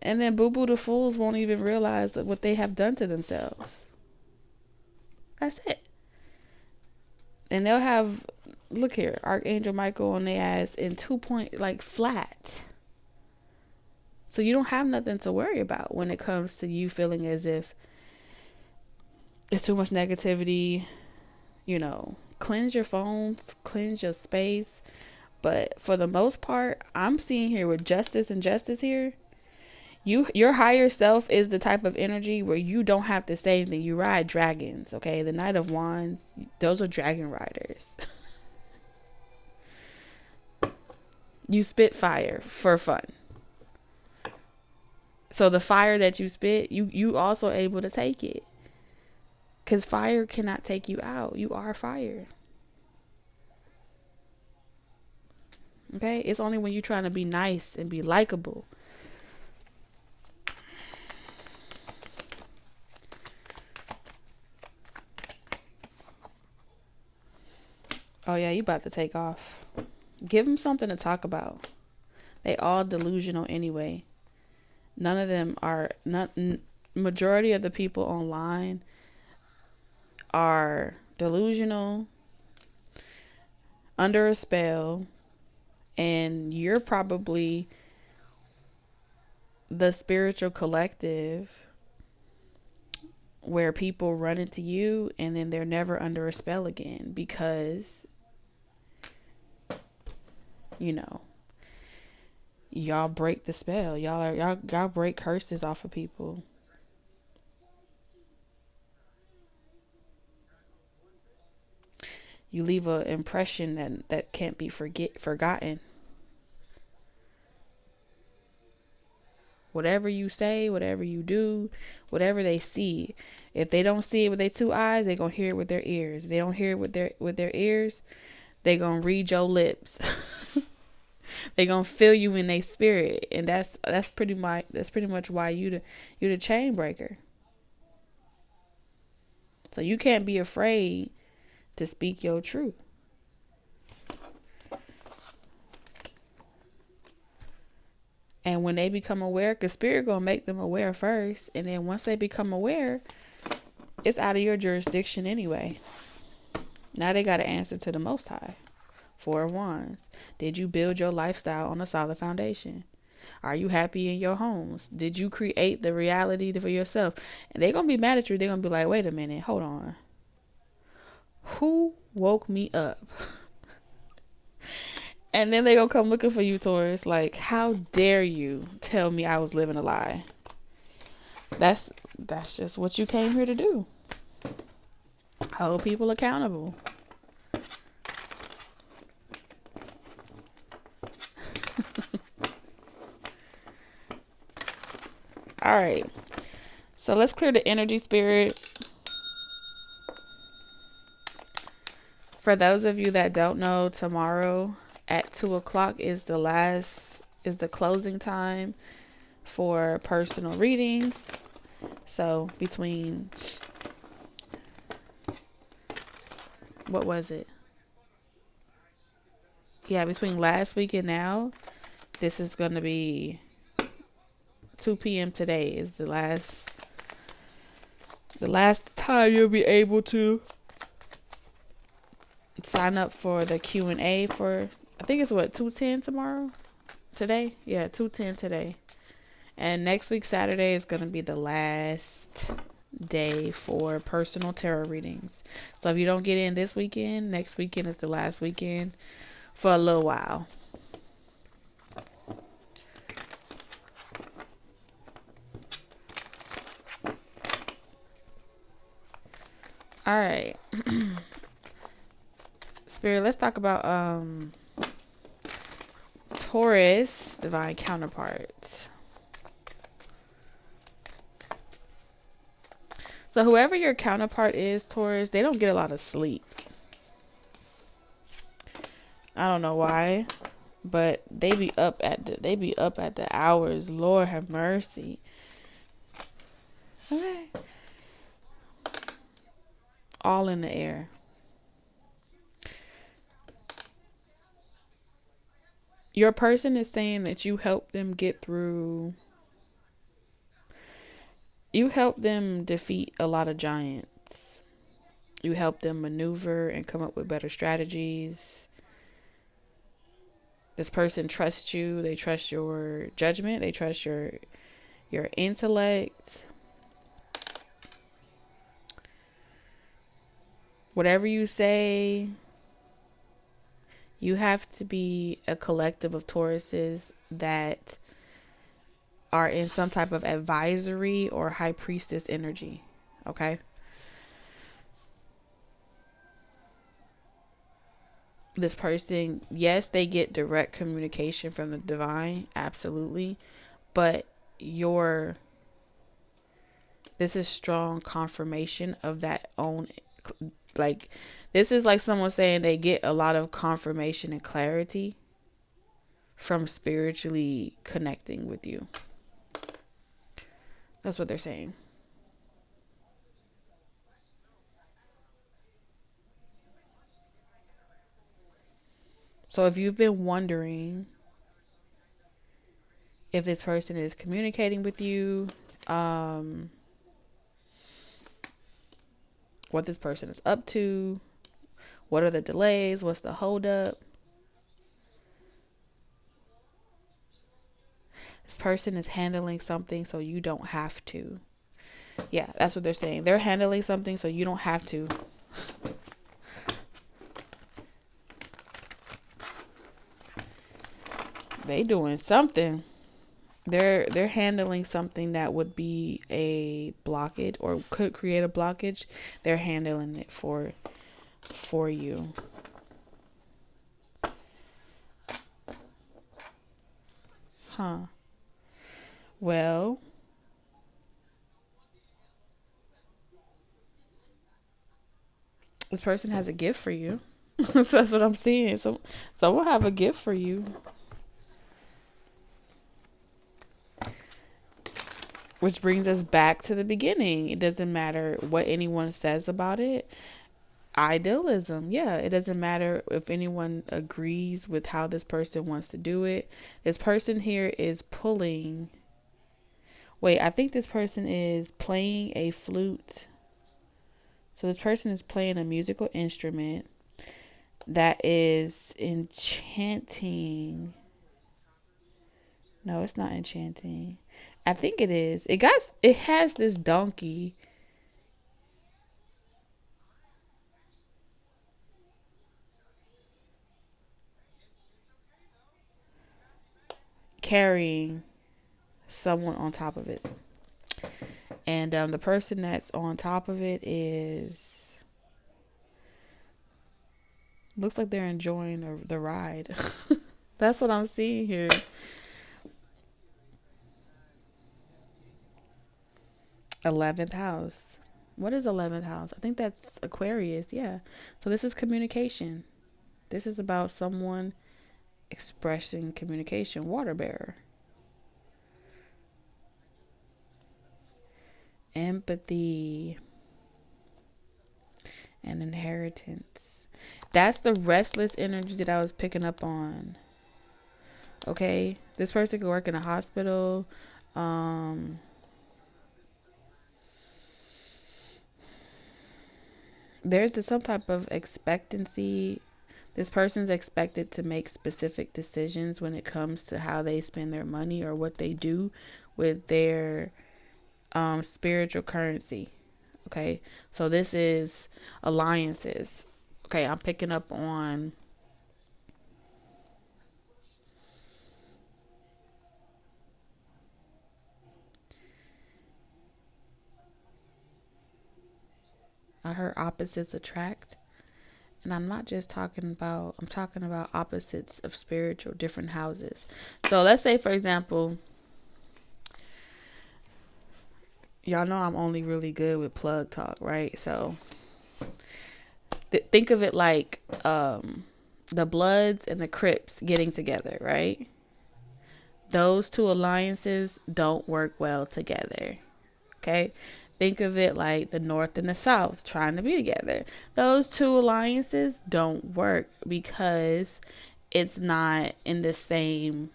And then boo-boo the fools won't even realize what they have done to themselves. That's it. And they'll have, look here, Archangel Michael on their ass in 2-point, like flat. So you don't have nothing to worry about when it comes to you feeling as if it's too much negativity. Cleanse your phones, cleanse your space. But for the most part, I'm seeing here with justice here. Your higher self is the type of energy where you don't have to say anything. You ride dragons, okay? The Knight of Wands, those are dragon riders. You spit fire for fun. So the fire that you spit, you also able to take it. Because fire cannot take you out. You are fire. Okay? It's only when you're trying to be nice and be likable. Oh yeah, you about to take off. Give them something to talk about. They all delusional anyway. None of them are majority of the people online are delusional, under a spell, and you're probably the spiritual collective where people run into you and then they're never under a spell again because, you know, y'all break the spell. Y'all break curses off of people. You leave an impression that can't be forgotten. Whatever you say, whatever you do, whatever they see, if they don't see it with their two eyes, they're gonna hear it with their ears. If they don't hear it with their ears, they gonna read your lips. They gonna feel you in their spirit, and that's pretty much why you the chain breaker. So you can't be afraid to speak your truth. And when they become aware, because spirit gonna make them aware first, and then once they become aware, it's out of your jurisdiction anyway. Now they got to answer to the Most High. Four of Wands. Did you build your lifestyle on a solid foundation? Are you happy in your homes? Did you create the reality for yourself? And they're gonna be mad at you. They're gonna be like, wait a minute, hold on. Who woke me up? And then they gonna come looking for you, Taurus. Like, how dare you tell me I was living a lie? That's just what you came here to do. Hold people accountable. All right. So let's clear the energy, spirit. For those of you that don't know, tomorrow at 2:00 is the closing time for personal readings. So between, what was it? Yeah, between last week and now, this is going to be 2 p.m. today is the last time you'll be able to sign up for the Q&A for, I think it's what, 2:10 tomorrow? Today? Yeah, 2:10 today. And next week, Saturday, is going to be the last day for personal tarot readings. So if you don't get in this weekend, next weekend is the last weekend for a little while. All right. Spirit, let's talk about Taurus, divine counterpart. So whoever your counterpart is, Taurus, they don't get a lot of sleep. I don't know why, but they be up at the hours. Lord have mercy. Okay. All in the air. Your person is saying that you help them get through. You help them defeat a lot of giants. You help them maneuver and come up with better strategies. This person trusts you. They trust your judgment. They trust your intellect. Whatever you say, you have to be a collective of Tauruses that are in some type of advisory or high priestess energy. Okay? This person, yes, they get direct communication from the divine, absolutely. But this is strong confirmation of that own, like, this is like someone saying they get a lot of confirmation and clarity from spiritually connecting with you. That's what they're saying. So if you've been wondering if this person is communicating with you, what this person is up to. What are the delays? What's the holdup? This person is handling something so you don't have to. Yeah, that's what they're saying. They're handling something so you don't have to. They doing something. They're handling something that would be a blockage or could create a blockage. They're handling it for you. Huh. Well, this person has a gift for you. So that's what I'm seeing. So we'll have a gift for you. Which brings us back to the beginning. It doesn't matter what anyone says about it. Idealism. Yeah, it doesn't matter if anyone agrees with how this person wants to do it. This person here is pulling. Wait, I think this person is playing a flute. So this person is playing a musical instrument that is enchanting. No, it's not enchanting. I think it is. It has this donkey. Carrying someone on top of it. And the person that's on top of it looks like they're enjoying the ride. That's what I'm seeing here. 11th house. What is 11th house? I think that's Aquarius. Yeah. So this is communication. This is about someone expressing communication. Water bearer. Empathy and inheritance. That's the restless energy that I was picking up on. Okay. This person could work in a hospital. There's some type of expectancy. This person's expected to make specific decisions when it comes to how they spend their money or what they do with their spiritual currency. Okay, so this is alliances. Okay, I'm picking up on I heard opposites attract. And I'm not just talking about, I'm talking about opposites of spiritual, different houses. So let's say, for example, y'all know I'm only really good with plug talk, right? So think of it like the Bloods and the Crips getting together, right? Those two alliances don't work well together. Okay? Think of it like the North and the South trying to be together. Those two alliances don't work because it's not in the same.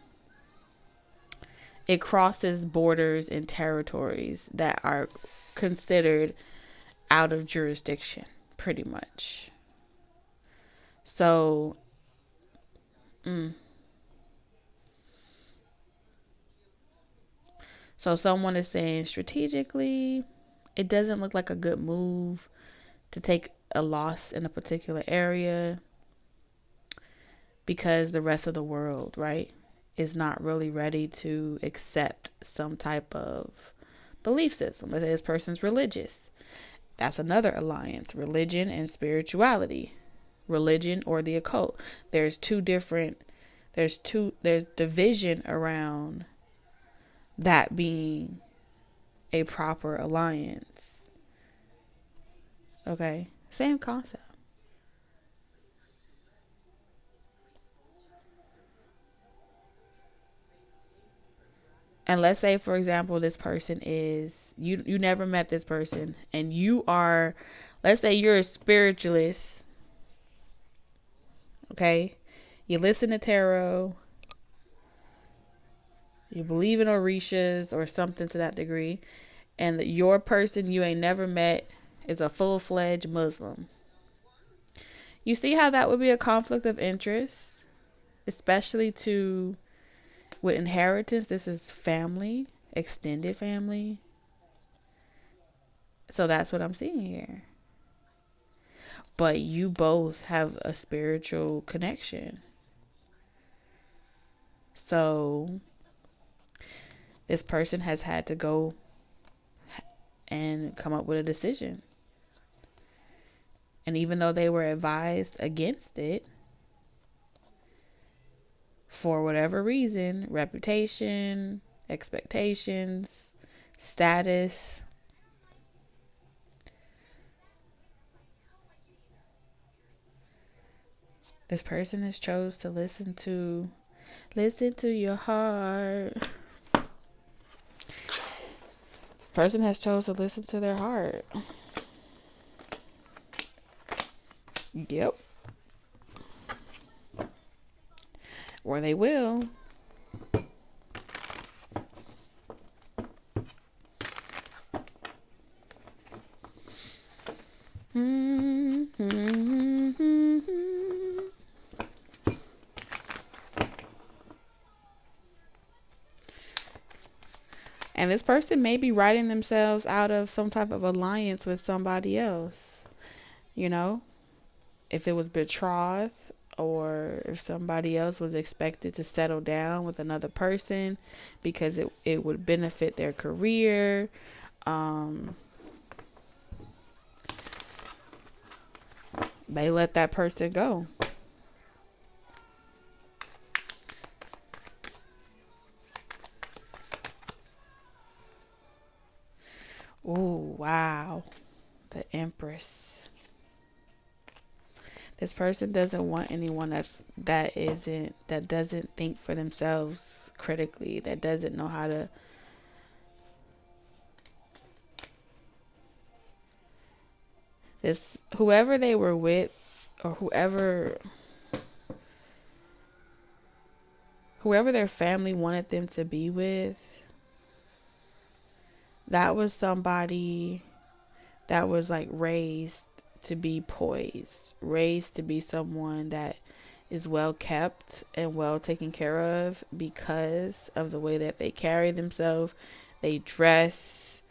It crosses borders and territories that are considered out of jurisdiction, pretty much. So, so someone is saying strategically, it doesn't look like a good move to take a loss in a particular area because the rest of the world, right, is not really ready to accept some type of belief system. Let's say this person's religious. That's another alliance, religion and spirituality, religion or the occult. There's division around that being a proper alliance. Okay, same concept. And let's say, for example, this person is, you never met this person and you are, let's say you're a spiritualist. Okay, you listen to tarot, you believe in orishas or something to that degree, and your person you ain't never met is a full-fledged Muslim. You see how that would be a conflict of interest, especially with inheritance. This is family, extended family. So that's what I'm seeing here. But you both have a spiritual connection. So this person has had to go and come up with a decision. And even though they were advised against it, for whatever reason, reputation, expectations, status, this person has chose to listen to your heart. This person has chose to listen to their heart. Yep. Or they will. And this person may be writing themselves out of some type of alliance with somebody else. You know, if it was betrothed, or if somebody else was expected to settle down with another person because it would benefit their career. They let that person go. Ooh, wow. The Empress. This person doesn't want anyone that doesn't think for themselves critically, that doesn't know how to whoever they were with, or whoever their family wanted them to be with, that was somebody that was like raised to be poised, raised to be someone that is well kept and well taken care of because of the way that they carry themselves, they dress,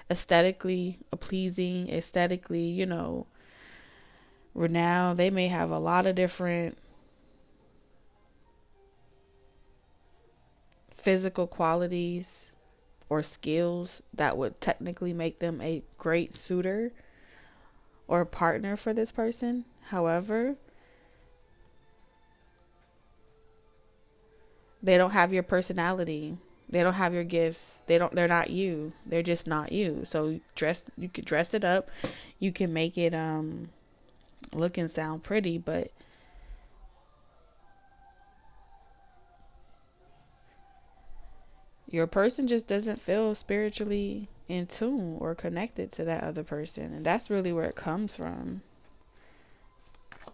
aesthetically pleasing, aesthetically, renowned. They may have a lot of different physical qualities or skills that would technically make them a great suitor or partner for this person. However, they don't have your personality. They don't have your gifts. They're not you. They're just not you. So you could dress it up. You can make it look and sound pretty, but your person just doesn't feel spiritually in tune or connected to that other person. And that's really where it comes from.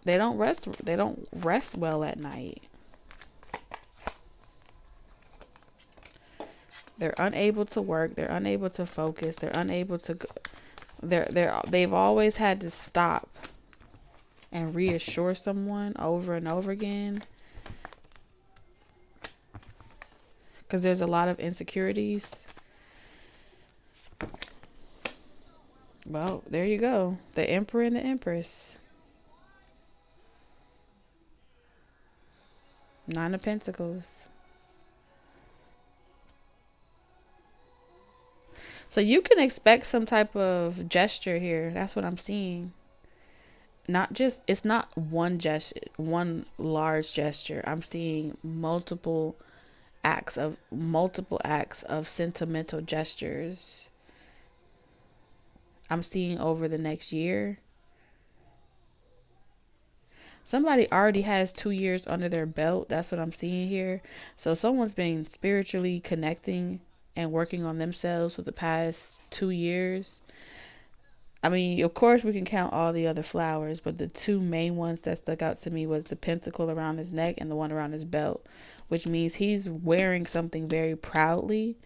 They don't rest well at night. They're unable to work. They're unable to focus. They're unable to. They've always had to stop and reassure someone over and over again, because there's a lot of insecurities. Well, there you go. The Emperor and the Empress. Nine of Pentacles. So you can expect some type of gesture here. That's what I'm seeing. It's not one gesture, one large gesture. I'm seeing multiple acts of sentimental gestures. I'm seeing over the next year. Somebody already has 2 years under their belt. That's what I'm seeing here. So someone's been spiritually connecting and working on themselves for the past 2 years. I mean, of course, we can count all the other flowers, but the two main ones that stuck out to me was the pentacle around his neck and the one around his belt, which means he's wearing something very proudly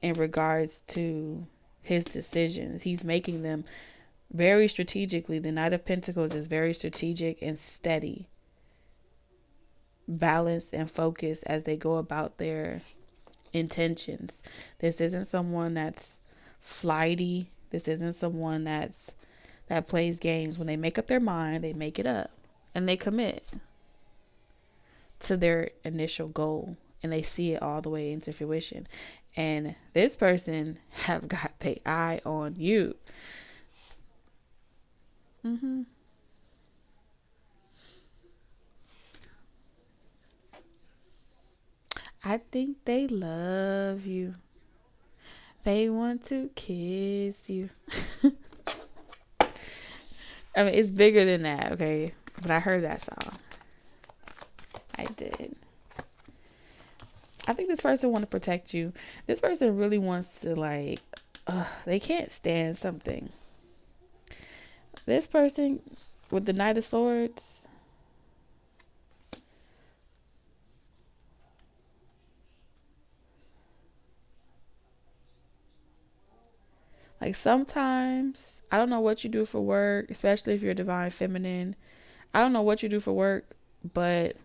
in regards to his decisions. He's making them very strategically. The Knight of Pentacles is very strategic and steady, balanced and focused as they go about their intentions. This isn't someone that's flighty. This isn't someone that plays games. When they make up their mind, they make it up and they commit to their initial goal, and they see it all the way into fruition. And this person have got their eye on you. I think they love you. They want to kiss you. I mean, it's bigger than that, okay? But I heard that song. I did. I think this person want to protect you. This person really wants to, like, they can't stand something. This person with the Knight of Swords, like, sometimes, I don't know what you do for work, especially if you're divine feminine. I don't know what you do for work, but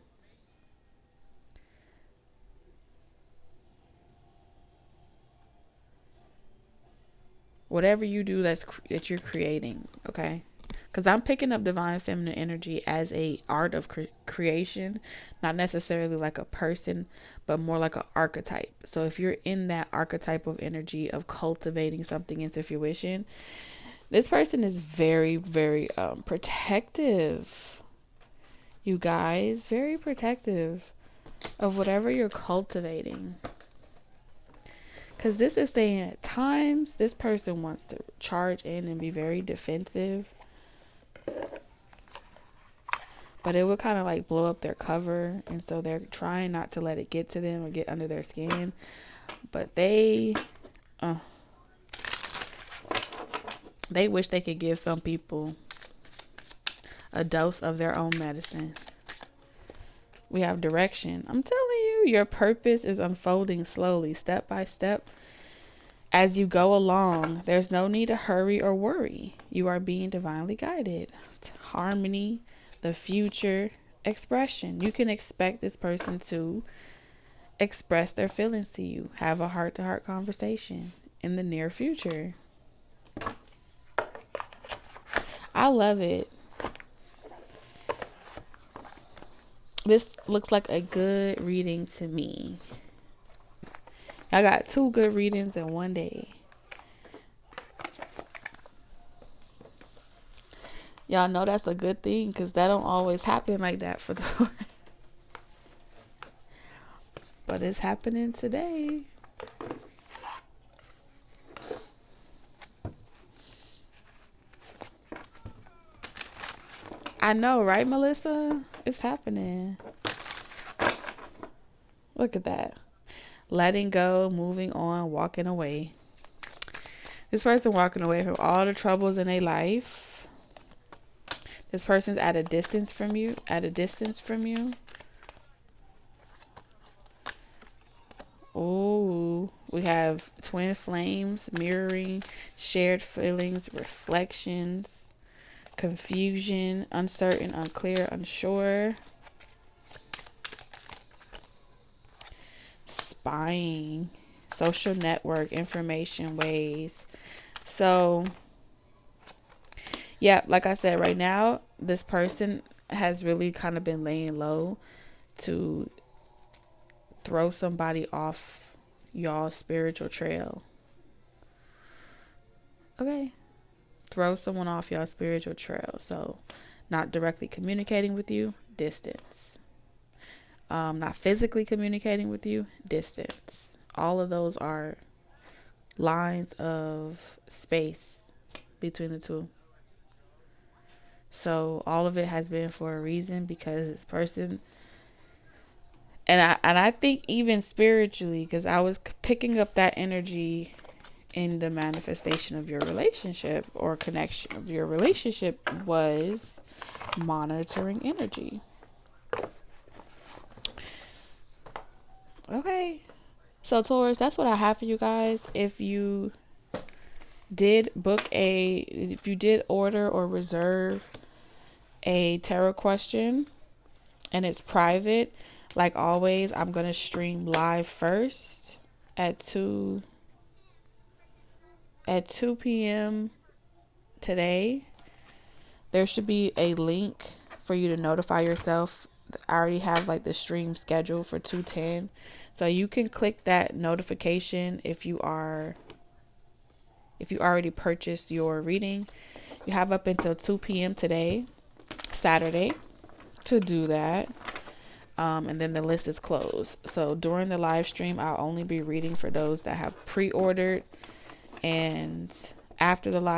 whatever you do that you're creating, okay? Because I'm picking up divine feminine energy as a art of creation, not necessarily like a person, but more like an archetype. So if you're in that archetype of energy of cultivating something into fruition, this person is very, very protective. You guys, very protective of whatever you're cultivating. Because this is saying at times this person wants to charge in and be very defensive, but it would kind of like blow up their cover, and so they're trying not to let it get to them or get under their skin. But they wish they could give some people a dose of their own medicine. We have direction. I'm telling you, your purpose is unfolding slowly, step by step. As you go along, there's no need to hurry or worry. You are being divinely guided. Harmony, the future, expression. You can expect this person to express their feelings to you. Have a heart-to-heart conversation in the near future. I love it. This looks like a good reading to me. I got 2 good readings in one day. Y'all know that's a good thing, because that don't always happen like that for the but it's happening today. I know, right, Melissa? It's happening. Look at that. Letting go, moving on, walking away. This person walking away from all the troubles in their life. This person's at a distance from you. Oh, we have twin flames, mirroring, shared feelings, reflections, confusion, uncertain, unclear, unsure, spying, social network, information, ways. So, yeah, like I said, right now, this person has really kind of been laying low to throw somebody off y'all's spiritual trail. Okay. Throw someone off your spiritual trail. So not directly communicating with you, distance. Not physically communicating with you, distance. All of those are lines of space between the two. So all of it has been for a reason, because this person, and I think even spiritually, because I was picking up that energy in the manifestation of your relationship or connection of your relationship, was monitoring energy. Okay. So Taurus, that's what I have for you guys. If you did order or reserve a tarot question and it's private, like always, I'm going to stream live first at 2 p.m. today. There should be a link for you to notify yourself. I already have like the stream scheduled for 2:10. So you can click that notification if you already purchased your reading. You have up until 2 p.m. today, Saturday, to do that. And then the list is closed. So during the live stream, I'll only be reading for those that have pre-ordered. And after the live